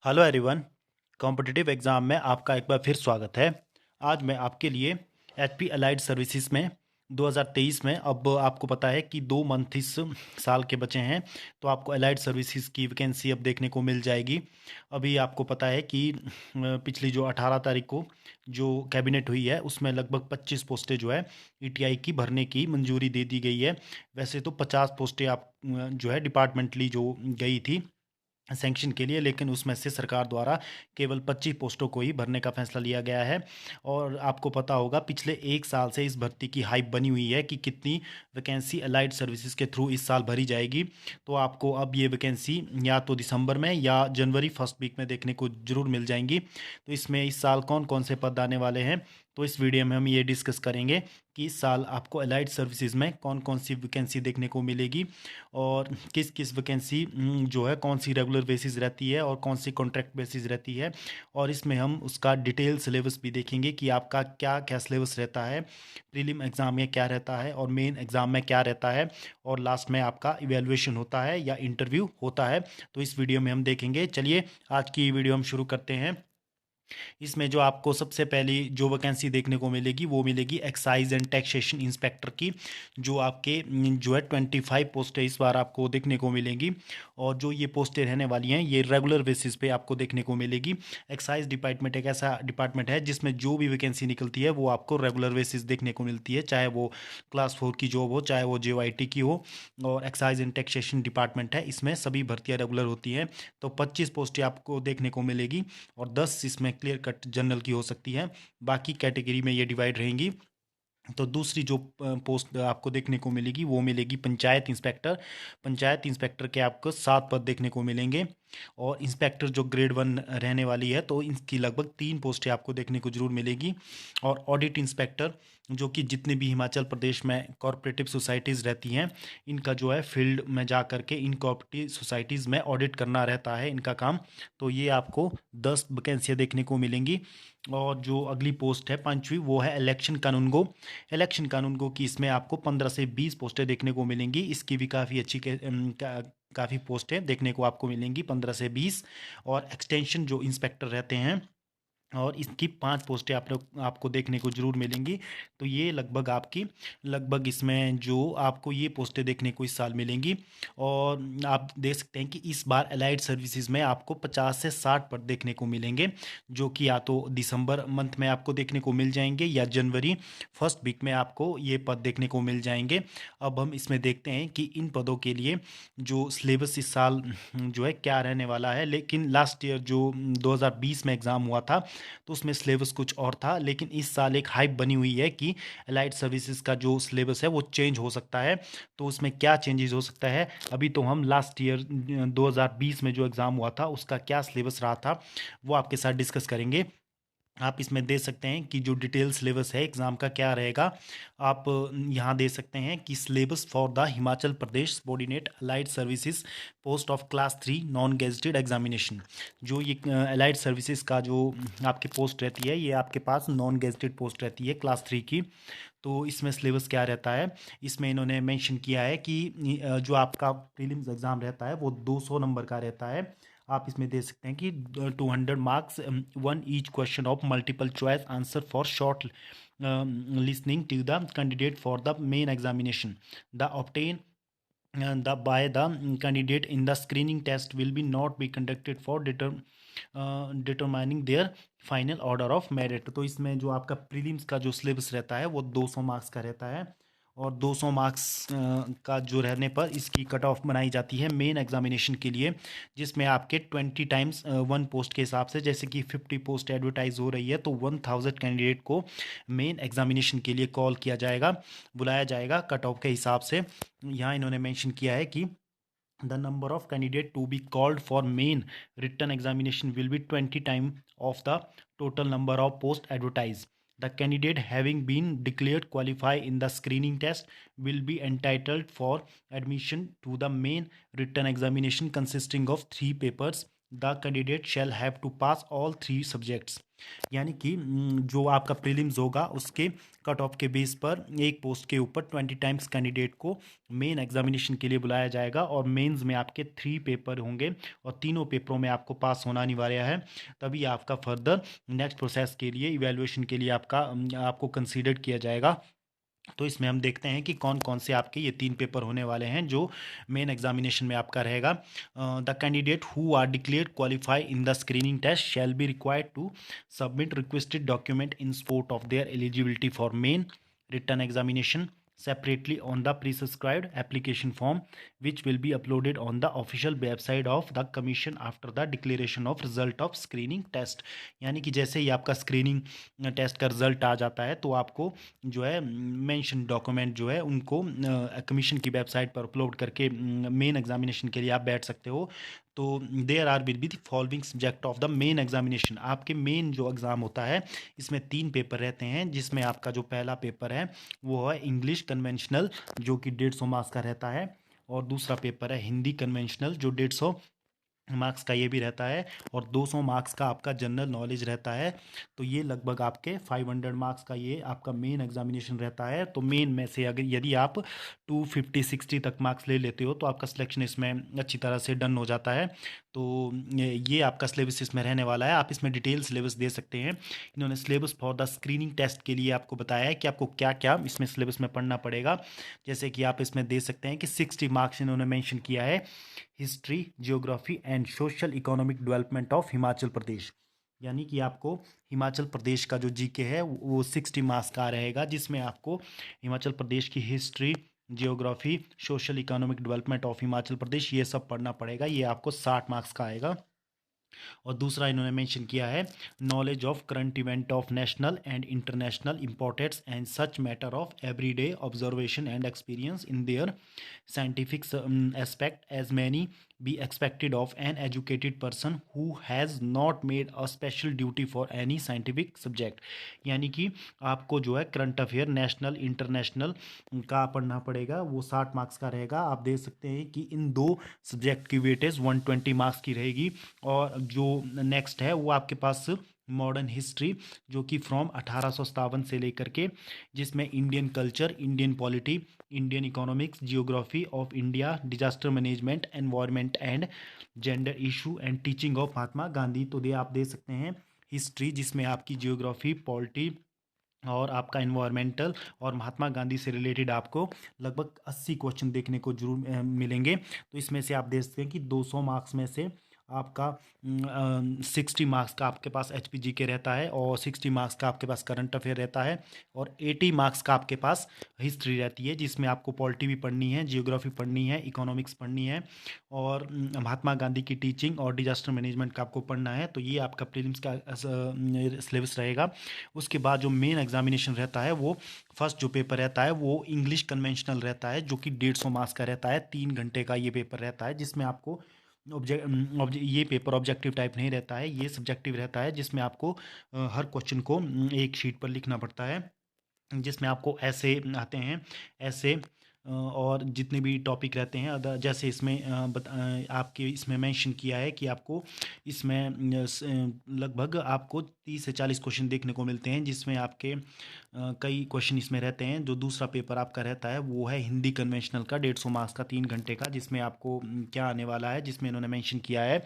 Hello everyone. Competitive exam में आपका एक बार फिर स्वागत है। आज मैं आपके लिए एचपी अलाइड सर्विसेज में 2023 में अब आपको पता है कि 2 मंथ इस साल के बचे हैं, तो आपको अलाइड सर्विसेज की वैकेंसी अब देखने को मिल जाएगी। अभी आपको पता है कि पिछली जो 18 तारीख को जो कैबिनेट हुई है उसमें लगभग 25 पोस्टें जो है ईटीआई की भरने की मंजूरी दे दी गई है। वैसे तो 50 पोस्टें आप जो है डिपार्टमेंटली जो गई थी सैंक्शन के लिए, लेकिन उसमें से सरकार द्वारा केवल 25 पोस्टों को ही भरने का फैसला लिया गया है। और आपको पता होगा पिछले 1 साल से इस भर्ती की हाइप बनी हुई है कि कितनी वैकेंसी अलाइड सर्विसेज के थ्रू इस साल भरी जाएगी। तो आपको अब ये वैकेंसी या तो दिसंबर में या जनवरी फर्स्ट वीक में देखने को जरूर मिल जाएंगी। तो इसमें इस साल कौन कौन से पद आने वाले हैं, तो इस वीडियो में हम ये डिस्कस करेंगे कि इस साल आपको अलाइड सर्विसेज में कौन कौन सी वैकेंसी देखने को मिलेगी और किस किस वैकेंसी जो है कौन सी रेगुलर बेसिस रहती है और कौन सी कॉन्ट्रैक्ट बेसिस रहती है। और इसमें हम उसका डिटेल सिलेबस भी देखेंगे कि आपका क्या क्या सिलेबस रहता है, प्रीलिम एग्ज़ाम में क्या रहता है और मेन एग्ज़ाम में क्या रहता है, और लास्ट में आपका इवेलुएशन होता है या इंटरव्यू होता है। तो इस वीडियो में हम देखेंगे। चलिए आज की वीडियो हम शुरू करते हैं। इसमें जो आपको सबसे पहली जो वैकेंसी देखने को मिलेगी वो मिलेगी एक्साइज एंड टैक्सेशन इंस्पेक्टर की, जो आपके जो है 25 पोस्टें इस बार आपको देखने को मिलेंगी। और जो ये पोस्टें रहने वाली हैं ये रेगुलर बेसिस पे आपको देखने को मिलेगी। एक्साइज डिपार्टमेंट एक ऐसा डिपार्टमेंट है जिसमें जो भी वैकेंसी निकलती है वो आपको रेगुलर बेसिस देखने को मिलती है, चाहे वो क्लास 4 की जॉब हो चाहे वो जेओआईटी की हो। और एक्साइज एंड टैक्सेशन डिपार्टमेंट है, इसमें सभी भर्तियाँ रेगुलर होती हैं। तो 25 पोस्टें आपको देखने को मिलेगी और 10 इसमें क्लियर कट जनरल की हो सकती है, बाकी कैटेगरी में ये डिवाइड रहेंगी। तो दूसरी जो पोस्ट आपको देखने को मिलेगी वो मिलेगी पंचायत इंस्पेक्टर। पंचायत इंस्पेक्टर के आपको 7 पद देखने को मिलेंगे। और इंस्पेक्टर जो ग्रेड 1 रहने वाली है तो इसकी लगभग 3 पोस्टें आपको देखने को जरूर मिलेगी। और ऑडिट इंस्पेक्टर जो कि जितने भी हिमाचल प्रदेश में कॉरपोरेटिव सोसाइटीज़ रहती हैं इनका जो है फील्ड में जा कर के इन कॉरपोरेटिव सोसाइटीज़ में ऑडिट करना रहता है इनका काम। तो ये आपको 10 वैकेंसियाँ देखने को मिलेंगी। और जो अगली पोस्ट है 5वीं वो है इलेक्शन कानूनगो। इलेक्शन कानूनगो की इसमें आपको 15 से 20 पोस्टें देखने को मिलेंगी। इसकी भी काफ़ी अच्छी काफ़ी पोस्टें देखने को आपको मिलेंगी 15 से 20। और एक्सटेंशन जो इंस्पेक्टर रहते हैं और इसकी 5 पोस्टें आप लोग आपको देखने को ज़रूर मिलेंगी। तो ये लगभग आपकी लगभग इसमें जो आपको ये पोस्टें देखने को इस साल मिलेंगी। और आप देख सकते हैं कि इस बार अलाइड सर्विसेज में आपको 50 से 60 पद देखने को मिलेंगे, जो कि या तो दिसंबर मंथ में आपको देखने को मिल जाएंगे या जनवरी फर्स्ट वीक में आपको ये पद देखने को मिल जाएंगे। अब हम इसमें देखते हैं कि इन पदों के लिए जो सिलेबस इस साल जो है क्या रहने वाला है। लेकिन लास्ट ईयर जो 2020 में एग्ज़ाम हुआ था तो उसमें सिलेबस कुछ और था, लेकिन इस साल एक हाइप बनी हुई है कि अलाइड सर्विसेज का जो सिलेबस है वो चेंज हो सकता है। तो उसमें क्या चेंजेस हो सकता है, अभी तो हम लास्ट ईयर 2020 में जो एग्ज़ाम हुआ था उसका क्या सिलेबस रहा था वो आपके साथ डिस्कस करेंगे। आप इसमें दे सकते हैं कि जो डिटेल सिलेबस है एग्ज़ाम का क्या रहेगा। आप यहाँ दे सकते हैं कि syllabus for the Himachal Pradesh subordinate allied services post of class 3 non gazetted examination. जो ये अलाइड सर्विसेज का जो आपकी पोस्ट रहती है ये आपके पास नॉन गेजेटेड पोस्ट रहती है क्लास 3 की। तो इसमें सिलेबस क्या रहता है, इसमें इन्होंने मेंशन किया है कि जो आपका प्रीलिम्स एग्ज़ाम रहता है वो 200 नंबर का रहता है। आप इसमें दे सकते हैं कि 200 marks, one each question of multiple choice answer for short listening to the candidate for the main examination the obtain the by the candidate in the screening test will be not be conducted for determining their final order of merit. तो इसमें जो आपका prelims का जो syllabus रहता है वो 200 marks का रहता है। और 200 मार्क्स का जो रहने पर इसकी कट ऑफ बनाई जाती है मेन एग्जामिनेशन के लिए, जिसमें आपके 20 टाइम्स 1 पोस्ट के हिसाब से, जैसे कि 50 पोस्ट एडवर्टाइज हो रही है तो 1000 कैंडिडेट को मेन एग्जामिनेशन के लिए कॉल किया जाएगा, बुलाया जाएगा कट ऑफ के हिसाब से। यहाँ इन्होंने मेंशन किया है कि the number of candidate to be called for main written examination will be 20 time of the total number of post advertised. The candidate having been declared qualified in the screening test will be entitled for admission to the main written examination consisting of 3 papers the candidate shall have to pass all 3 subjects. यानी कि जो आपका prelims होगा उसके cut off के base पर एक post के ऊपर 20 टाइम्स कैंडिडेट को मेन एग्जामिनेशन के लिए बुलाया जाएगा, और मेंस में आपके 3 पेपर होंगे और तीनों पेपरों में आपको पास होना अनिवार्य है, तभी आपका फर्दर नेक्स्ट प्रोसेस के लिए इवैल्यूएशन के लिए आपको कंसीडर किया जाएगा। तो इसमें हम देखते हैं कि कौन कौन से आपके ये 3 पेपर होने वाले हैं जो मेन एग्जामिनेशन में आपका रहेगा। The candidate who are declared qualify in the screening test shall be required to submit requested document in support of their eligibility for main written examination separately on the prescribed application form, which will be uploaded on the official website of the commission after the declaration of result of screening test। यानी कि जैसे ही आपका screening test का result आ जाता है तो आपको जो है मेंशन डॉक्यूमेंट जो है उनको कमीशन की वेबसाइट पर अपलोड करके मेन एग्जामिनेशन के लिए आप बैठ सकते हो। तो there are will be the following subject of the main examination. आपके मेन जो एग्ज़ाम होता है इसमें 3 पेपर रहते हैं, जिसमें आपका जो पहला पेपर है वो है इंग्लिश कन्वेंशनल जो कि 150 मार्क्स का रहता है, और दूसरा पेपर है हिंदी कन्वेंशनल जो 150 मार्क्स का ये भी रहता है, और 200 मार्क्स का आपका जनरल नॉलेज रहता है। तो ये लगभग आपके 500 मार्क्स का ये आपका मेन एग्जामिनेशन रहता है। तो मेन में से अगर यदि आप 250-60 तक मार्क्स ले लेते हो तो आपका सिलेक्शन इसमें अच्छी तरह से डन हो जाता है। तो ये आपका सिलेबस इसमें रहने वाला है, आप इसमें डिटेल सिलेबस दे सकते हैं। इन्होंने syllabus for the screening test के लिए आपको बताया है कि आपको क्या क्या इसमें सिलेबस में पढ़ना पड़ेगा। जैसे कि आप इसमें दे सकते हैं कि 60 मार्क्स इन्होंने मेंशन किया है history, geography and social economic development of Himachal Pradesh. यानी कि आपको हिमाचल प्रदेश का जो जीके है वो 60 मार्क्स का रहेगा, जिसमें आपको हिमाचल प्रदेश की history, geography, social economic development of Himachal Pradesh ये सब पढ़ना पड़ेगा। ये आपको 60 मार्क्स का आएगा। और दूसरा इन्होंने मेंशन किया है knowledge of current event of national and international importance and such matter of everyday observation and experience in their scientific aspect as many be expected of an educated person who has not made a special duty for any scientific subject। यानी कि आपको जो है current affair national international का पढ़ना पड़ेगा, वो 60 marks का रहेगा। आप देख सकते हैं कि इन 2 सब्जेक्ट की वेटेज 120 मार्क्स की रहेगी। और जो नेक्स्ट है वो आपके पास मॉडर्न हिस्ट्री जो कि फ्रॉम 1857 से लेकर के, जिसमें Indian culture, Indian polity, Indian economics, geography of India, disaster management, environment and gender issue and teaching of Mahatma Gandhi. तो आप दे सकते हैं हिस्ट्री जिसमें आपकी जियोग्राफी, पॉलिटी और आपका इन्वायरमेंटल और महात्मा गांधी से रिलेटेड आपको लगभग 80 क्वेश्चन देखने को जरूर मिलेंगे। तो इसमें से आप देख सकते हैं कि 200 मार्क्स में से आपका 60 मार्क्स का आपके पास एचपीजी के रहता है, और 60 मार्क्स का आपके पास करंट अफेयर रहता है, और 80 मार्क्स का आपके पास हिस्ट्री रहती है जिसमें आपको पॉलिटी भी पढ़नी है, जियोग्राफी पढ़नी है, इकोनॉमिक्स पढ़नी है, और महात्मा गांधी की टीचिंग और डिजास्टर मैनेजमेंट का आपको पढ़ना है। तो ये आपका प्रीलिम्स का सिलेबस रहेगा। उसके बाद जो मेन एग्जामिनेशन रहता है वो फर्स्ट जो पेपर रहता है वो इंग्लिश कन्वेंशनल रहता है जो कि 150 मार्क्स का रहता है। 3 घंटे का ये पेपर रहता है जिसमें आपको ये पेपर ऑब्जेक्टिव टाइप नहीं रहता है, ये सब्जेक्टिव रहता है, जिसमें आपको हर क्वेश्चन को एक शीट पर लिखना पड़ता है, जिसमें आपको ऐसे आते हैं, ऐसे और जितने भी टॉपिक रहते हैं अदर, जैसे इसमें आपके इसमें मेंशन किया है कि आपको इसमें लगभग आपको 30 से 40 क्वेश्चन देखने को मिलते हैं, जिसमें आपके कई क्वेश्चन इसमें रहते हैं। जो दूसरा पेपर आपका रहता है वो है हिंदी कन्वेंशनल का 150 मार्क्स का 3 घंटे का, जिसमें आपको क्या आने वाला है, जिसमें इन्होंने मेंशन किया है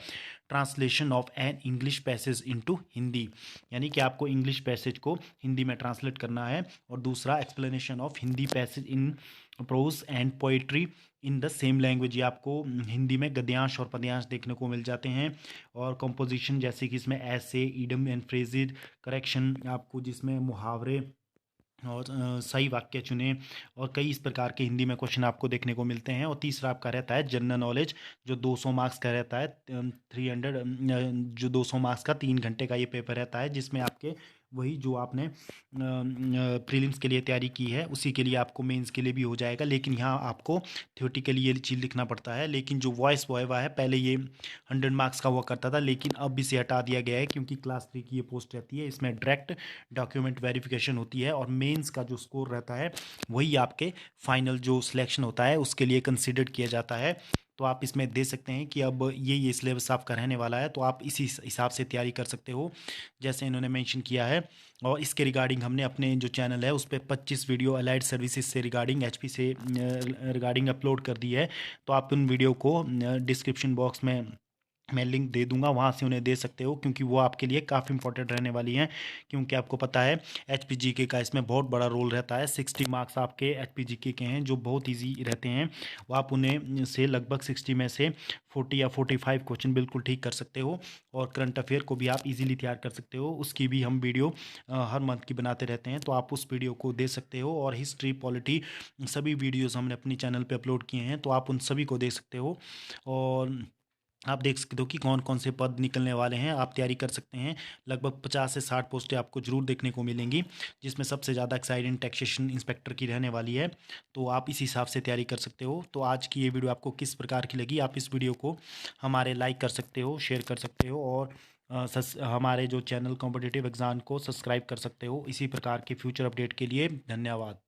translation of an English passage into Hindi. यानी कि आपको इंग्लिश पैसेज को हिंदी में ट्रांसलेट करना है, और दूसरा explanation of Hindi passage in prose and poetry in the same language. ये आपको हिंदी में गद्यांश और पद्यांश देखने को मिल जाते हैं, और कंपोजिशन जैसे कि इसमें ऐसे, ईडम एंड फ्रेजेज, करेक्शन आपको जिसमें मुहावरे और सही वाक्य चुने, और कई इस प्रकार के हिंदी में क्वेश्चन आपको देखने को मिलते हैं। और तीसरा आपका रहता है जनरल नॉलेज जो 200 मार्क्स का रहता है, 300 जो 200 मार्क्स का 3 घंटे का ये पेपर रहता है, जिसमें आपके वही जो आपने प्रीलिम्स के लिए तैयारी की है उसी के लिए आपको मेंस के लिए भी हो जाएगा। लेकिन यहाँ आपको थ्योरेटिकली ये चीज़ लिखना पड़ता है। लेकिन जो वॉइस वाइवा है पहले ये 100 मार्क्स का हुआ करता था, लेकिन अब इसे हटा दिया गया है क्योंकि क्लास 3 की ये पोस्ट रहती है, इसमें डायरेक्ट डॉक्यूमेंट वेरिफिकेशन होती है, और मेंस का जो स्कोर रहता है वही आपके फाइनल जो सिलेक्शन होता है उसके लिए कंसिडर किया जाता है। तो आप इसमें दे सकते हैं कि अब ये सिलेबस आपका रहने वाला है, तो आप इसी हिसाब से तैयारी कर सकते हो जैसे इन्होंने मेंशन किया है। और इसके रिगार्डिंग हमने अपने जो चैनल है उस पे 25 वीडियो अलाइड सर्विसेज से रिगार्डिंग एचपी से रिगार्डिंग अपलोड कर दी है। तो आप उन वीडियो को डिस्क्रिप्शन बॉक्स में मैं लिंक दे दूंगा, वहाँ से उन्हें दे सकते हो, क्योंकि वो आपके लिए काफ़ी इंपॉर्टेंट रहने वाली हैं। क्योंकि आपको पता है एचपीजीके का इसमें बहुत बड़ा रोल रहता है। 60 मार्क्स आपके एचपीजीके के हैं जो बहुत इजी रहते हैं। वो आप उन्हें से लगभग 60 में से 40 या 45 क्वेश्चन बिल्कुल ठीक कर सकते हो। और करंट अफेयर को भी आप इजीली तैयार कर सकते हो, उसकी भी हम वीडियो हर मंथ की बनाते रहते हैं, तो आप उस वीडियो को दे सकते हो। और हिस्ट्री, पॉलिटी, सभी वीडियोज़ हमने अपनी चैनल पर अपलोड किए हैं, तो आप उन सभी को दे सकते हो। और आप देख सकते हो कि कौन कौन से पद निकलने वाले हैं, आप तैयारी कर सकते हैं। लगभग 50 से 60 पोस्टें आपको जरूर देखने को मिलेंगी, जिसमें सबसे ज़्यादा एक्साइडिंग टैक्सेशन इंस्पेक्टर की रहने वाली है। तो आप इस हिसाब से तैयारी कर सकते हो। तो आज की ये वीडियो आपको किस प्रकार की लगी, आप इस वीडियो को हमारे लाइक कर सकते हो, शेयर कर सकते हो, और हमारे जो चैनल कॉम्पिटिटिव एग्जाम को सब्सक्राइब कर सकते हो। इसी प्रकार के फ्यूचर अपडेट के लिए धन्यवाद।